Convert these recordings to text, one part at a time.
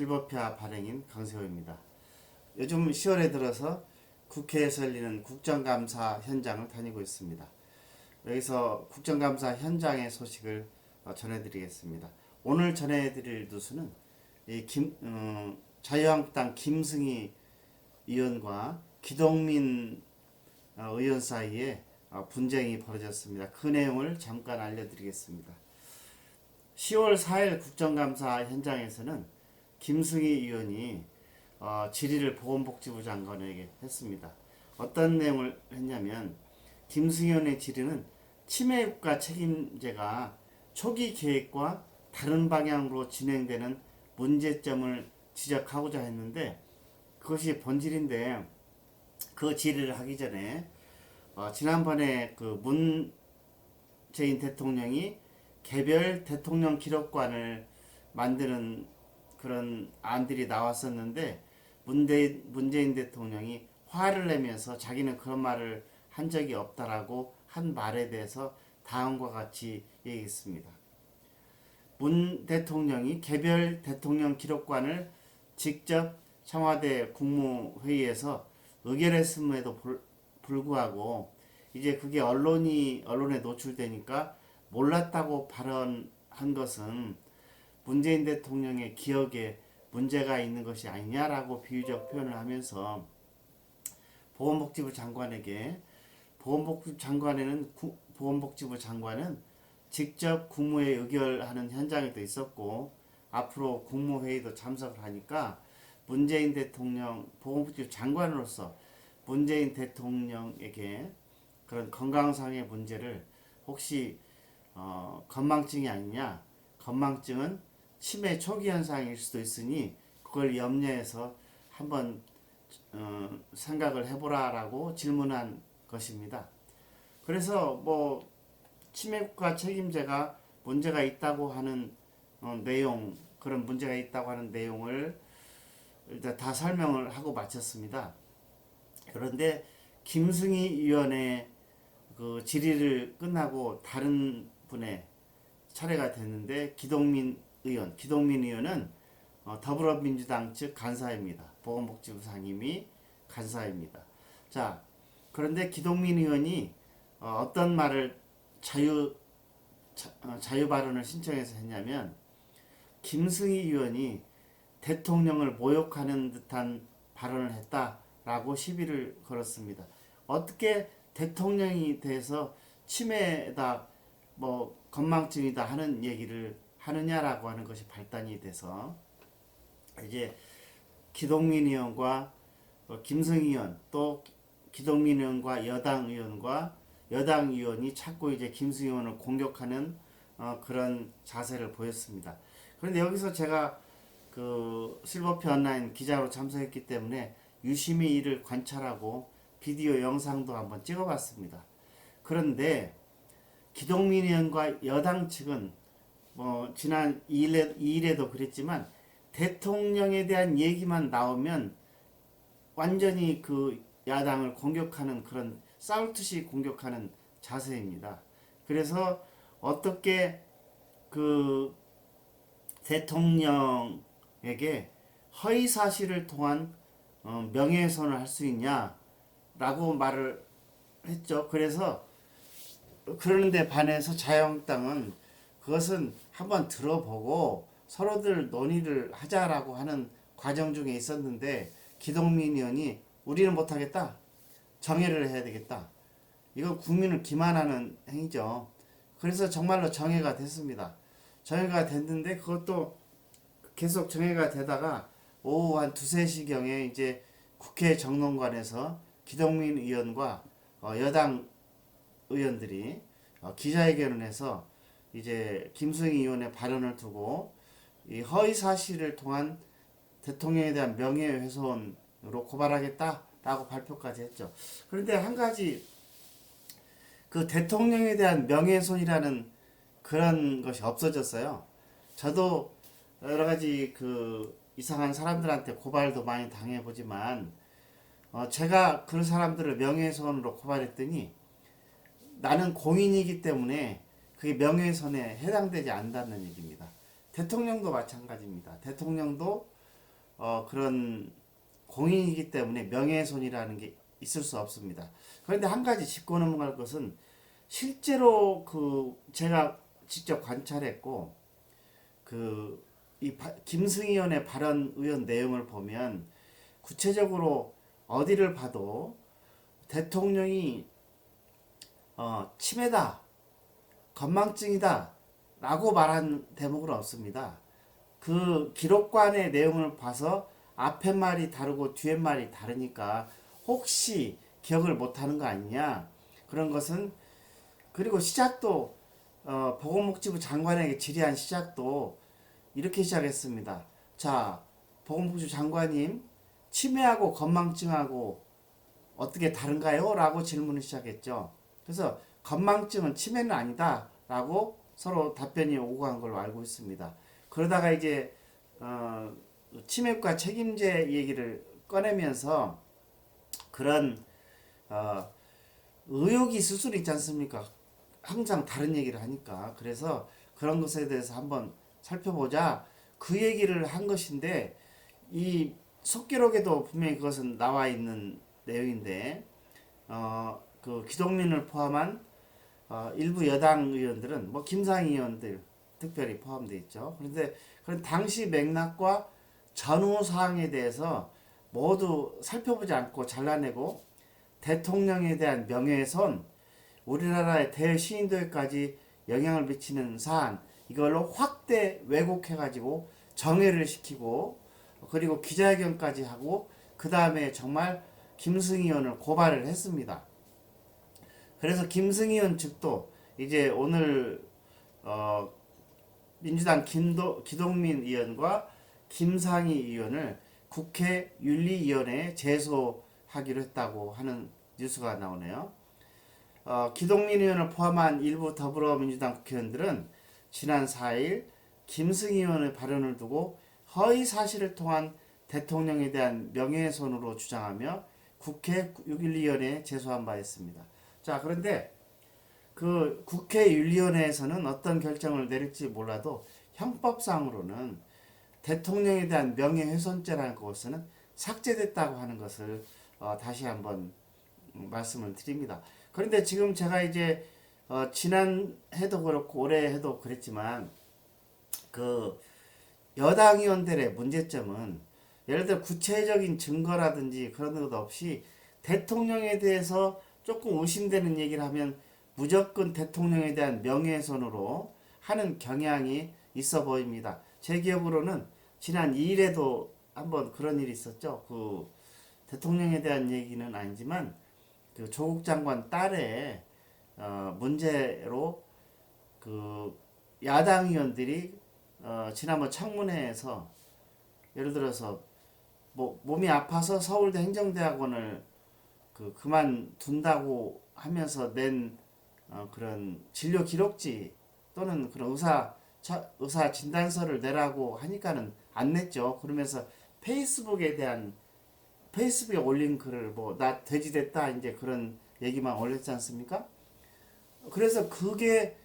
실버파 발행인 강세호입니다. 요즘 10월에 들어서 국회에서 열리는 국정감사 현장을 다니고 있습니다. 여기서 국정감사 현장의 소식을 전해드리겠습니다. 오늘 전해드릴 뉴스는 자유한국당 김승희 의원과 기동민 의원 사이에 분쟁이 벌어졌습니다. 그 내용을 잠깐 알려드리겠습니다. 10월 4일 국정감사 현장에서는 김승희 의원이 질의를 보건복지부 장관에게 했습니다. 어떤 내용을 했냐면 김승희 의원의 질의는 치매국가 책임제가 초기 계획과 다른 방향으로 진행되는 문제점을 지적하고자 했는데 그것이 본질인데 그 질의를 하기 전에 지난번에 그 문재인 대통령이 개별 대통령 기록관을 만드는 그런 안들이 나왔었는데 문재인 대통령이 화를 내면서 자기는 그런 말을 한 적이 없다라고 한 말에 대해서 다음과 같이 얘기했습니다. 문 대통령이 개별 대통령 기록관을 직접 청와대 국무회의에서 의결했음에도 불구하고 이제 그게 언론에 노출되니까 몰랐다고 발언한 것은 문재인 대통령의 기억에 문제가 있는 것이 아니냐라고 비유적 표현을 하면서 보건복지부 장관은 직접 국무회의 의결하는 현장에도 있었고 앞으로 국무회의도 참석을 하니까 문재인 대통령 보건복지부 장관으로서 문재인 대통령에게 그런 건강상의 문제를 혹시 건망증이 아니냐, 건망증은 치매 초기 현상일 수도 있으니 그걸 염려해서 한번 생각을 해보라라고 질문한 것입니다. 그래서 치매국가 책임제가 문제가 있다고 하는 내용, 그런 문제가 있다고 하는 내용을 일단 다 설명을 하고 마쳤습니다. 그런데 김승희 의원의 그 질의를 끝나고 다른 분의 차례가 됐는데 기동민 의원은 더불어민주당 측 간사입니다. 보건복지부 상임위 간사입니다. 자, 그런데 기동민 의원이 어떤 말을 자유 발언을 신청해서 했냐면 김승희 의원이 대통령을 모욕하는 듯한 발언을 했다라고 시비를 걸었습니다. 어떻게 대통령이 대해서 치매다 건망증이다 하는 얘기를 하느냐라고 하는 것이 발단이 돼서 이제 기동민 의원과 김승희 의원 또 기동민 의원과 여당 의원이 자꾸 이제 김승희 의원을 공격하는 그런 자세를 보였습니다. 그런데 여기서 제가 그 실버표 온라인 기자로 참석했기 때문에 유심히 이를 관찰하고 비디오 영상도 한번 찍어봤습니다. 그런데 기동민 의원과 여당 측은 지난 2일에도 그랬지만 대통령에 대한 얘기만 나오면 완전히 그 야당을 공격하는 그런 싸울듯이 공격하는 자세입니다. 그래서 어떻게 그 대통령에게 허위 사실을 통한 명예훼손을 할 수 있냐라고 말을 했죠. 그러는데 반해서 자유한국당은 그것은 한번 들어보고 서로들 논의를 하자라고 하는 과정 중에 있었는데 기동민 의원이 우리는 못하겠다. 정해를 해야 되겠다. 이건 국민을 기만하는 행위죠. 그래서 정말로 정해가 됐습니다. 정해가 됐는데 그것도 계속 정해가 되다가 오후 한 2, 3시경에 이제 국회 정론관에서 기동민 의원과 여당 의원들이 기자회견을 해서 이제 김승희 의원의 발언을 두고 이 허위 사실을 통한 대통령에 대한 명예훼손으로 고발하겠다라고 발표까지 했죠. 그런데 한 가지 그 대통령에 대한 명예훼손이라는 그런 것이 없어졌어요. 저도 여러 가지 그 이상한 사람들한테 고발도 많이 당해보지만 제가 그 사람들을 명예훼손으로 고발했더니 나는 공인이기 때문에 그게 명예훼손에 해당되지 않는다는 얘기입니다. 대통령도 마찬가지입니다. 대통령도 그런 공인이기 때문에 명예훼손이라는 게 있을 수 없습니다. 그런데 한 가지 짚고 넘어갈 것은 실제로 제가 직접 관찰했고 이 김승희 의원의 발언 의원 내용을 보면 구체적으로 어디를 봐도 대통령이 치매다, 건망증이다 라고 말한 대목은 없습니다. 그 기록관의 내용을 봐서 앞에 말이 다르고 뒤에 말이 다르니까 혹시 기억을 못하는 거 아니냐 그런 것은. 그리고 시작도 보건복지부 장관에게 질의한 시작도 이렇게 시작했습니다. 자, 보건복지부 장관님, 치매하고 건망증하고 어떻게 다른가요? 라고 질문을 시작했죠. 그래서 건망증은 치매는 아니다 라고 서로 답변이 오고 간 걸로 알고 있습니다. 그러다가 이제 치매과 책임제 얘기를 꺼내면서 그런 의혹이 있을 수는 있지 않습니까? 항상 다른 얘기를 하니까. 그래서 그런 것에 대해서 한번 살펴보자 그 얘기를 한 것인데, 이 속기록에도 분명히 그것은 나와 있는 내용인데 그 기동민을 포함한 일부 여당 의원들은 뭐 김상희 의원들 특별히 포함되어 있죠. 그런데 그런 당시 맥락과 전후 사항에 대해서 모두 살펴보지 않고 잘라내고 대통령에 대한 명예훼손, 우리나라의 대시인도에까지 영향을 미치는 사안, 이걸로 확대 왜곡해가지고 정회를 시키고 그리고 기자회견까지 하고 그 다음에 정말 김승희 의원을 고발을 했습니다. 그래서 김승희 의원 측도 이제 오늘 민주당 기동민 의원과 김상희 의원을 국회 윤리위원회에 제소하기로 했다고 하는 뉴스가 나오네요. 기동민 의원을 포함한 일부 더불어민주당 국회의원들은 지난 4일 김승희 의원의 발언을 두고 허위 사실을 통한 대통령에 대한 명예훼손으로 주장하며 국회 윤리위원회에 제소한 바 있습니다. 자, 그런데 그 국회 윤리위원회에서는 어떤 결정을 내릴지 몰라도 형법상으로는 대통령에 대한 명예훼손죄라는 것은 삭제됐다고 하는 것을 다시 한번 말씀을 드립니다. 그런데 지금 제가 이제 지난 해도 그렇고 올해 해도 그랬지만 그 여당 의원들의 문제점은 예를 들어 구체적인 증거라든지 그런 것 없이 대통령에 대해서 조금 의심되는 얘기를 하면 무조건 대통령에 대한 명예훼손으로 하는 경향이 있어 보입니다. 제 기억으로는 지난 2일에도 한번 그런 일이 있었죠. 그 대통령에 대한 얘기는 아니지만 그 조국 장관 딸의 문제로 그 야당 의원들이 지난번 청문회에서 예를 들어서 뭐 몸이 아파서 서울대 행정대학원을 그만둔다고 하면서 낸 그런 진료 기록지 또는 그런 의사 진단서를 내라고 하니까는 안 냈죠. 그러면서 페이스북에 올린 글을 뭐 나 돼지 됐다 이제 그런 얘기만 올렸지 않습니까? 그래서 그게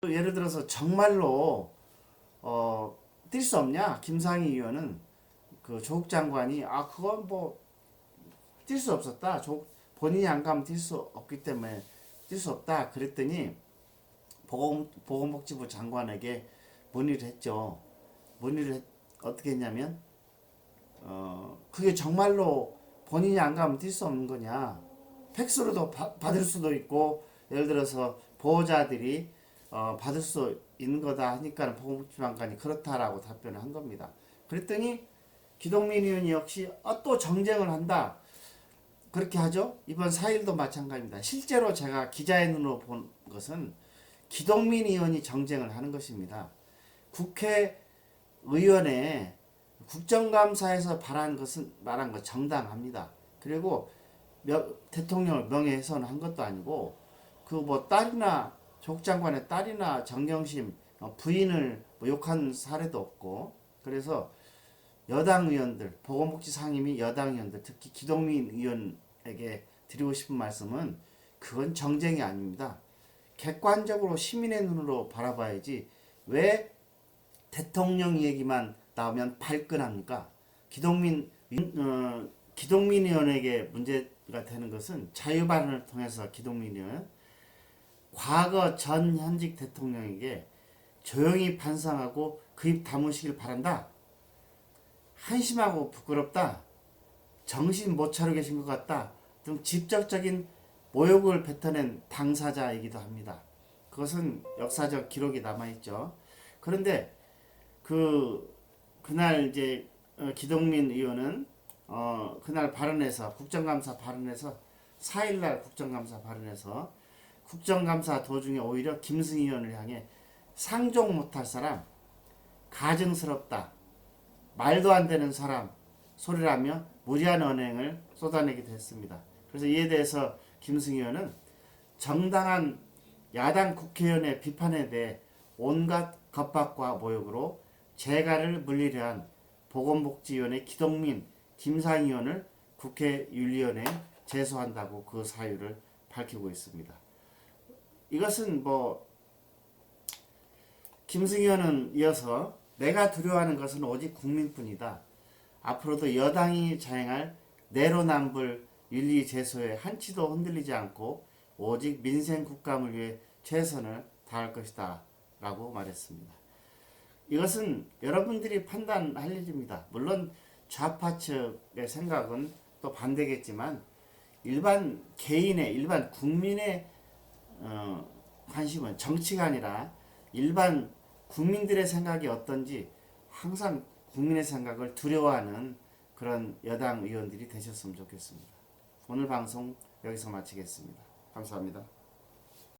예를 들어서 정말로 뛸 수 없냐? 김상희 의원은 그 조국 장관이 그건 뭐 뛸 수 없었다. 본인이 안 가면 뛸 수 없기 때문에 뛸 수 없다. 그랬더니 보건복지부 장관에게 문의를 했죠. 어떻게 했냐면 그게 정말로 본인이 안 가면 뛸 수 없는 거냐. 팩스로도 받을 수도 있고 예를 들어서 보호자들이 받을 수 있는 거다 하니까 보건복지부 장관이 그렇다라고 답변을 한 겁니다. 그랬더니 기동민 의원이 역시 또 정쟁을 한다. 그렇게 하죠. 이번 4일도 마찬가지입니다. 실제로 제가 기자의 눈으로 본 것은 기동민 의원이 정쟁을 하는 것입니다. 국회의원에 국정감사에서 말한 것 정당합니다. 그리고 대통령을 명예훼손한 것도 아니고 그 뭐 딸이나 조국 장관의 딸이나 정경심 부인을 뭐 욕한 사례도 없고. 그래서 여당 의원들, 보건복지 상임위 여당 의원들, 특히 기동민 의원에게 드리고 싶은 말씀은 그건 정쟁이 아닙니다. 객관적으로 시민의 눈으로 바라봐야지 왜 대통령 얘기만 나오면 발끈합니까? 기동민의원에게 문제가 되는 것은 자유발언을 통해서 기동민의원 과거 전 현직 대통령에게 조용히 반성하고 그 입 다무시길 바란다. 한심하고 부끄럽다. 정신 못 차리고 계신 것 같다. 등 직접적인 모욕을 뱉어낸 당사자이기도 합니다. 그것은 역사적 기록이 남아있죠. 그런데 그날 이제 기동민 의원은 그날 발언에서 국정감사 발언에서 4일날 국정감사 발언에서 국정감사 도중에 오히려 김승희 의원을 향해 상종 못할 사람, 가증스럽다, 말도 안 되는 사람 소리라며 무리한 언행을 쏟아내기도 했습니다. 그래서 이에 대해서 김승희 의원은 정당한 야당 국회의원의 비판에 대해 온갖 겁박과 모욕으로 재갈을 물리려 한 보건복지위원회 기동민, 김상희 의원을 국회윤리위원회에 제소한다고 그 사유를 밝히고 있습니다. 이것은 김승희 의원은 이어서 내가 두려워하는 것은 오직 국민뿐이다. 앞으로도 여당이 자행할 내로남불 윤리 제소에 한치도 흔들리지 않고 오직 민생 국감을 위해 최선을 다할 것이다 라고 말했습니다. 이것은 여러분들이 판단할 일입니다. 물론 좌파 측의 생각은 또 반대겠지만 일반 개인의 일반 국민의 관심은 정치가 아니라 일반 국민들의 생각이 어떤지 항상 국민의 생각을 두려워하는 그런 여당 의원들이 되셨으면 좋겠습니다. 오늘 방송 여기서 마치겠습니다. 감사합니다.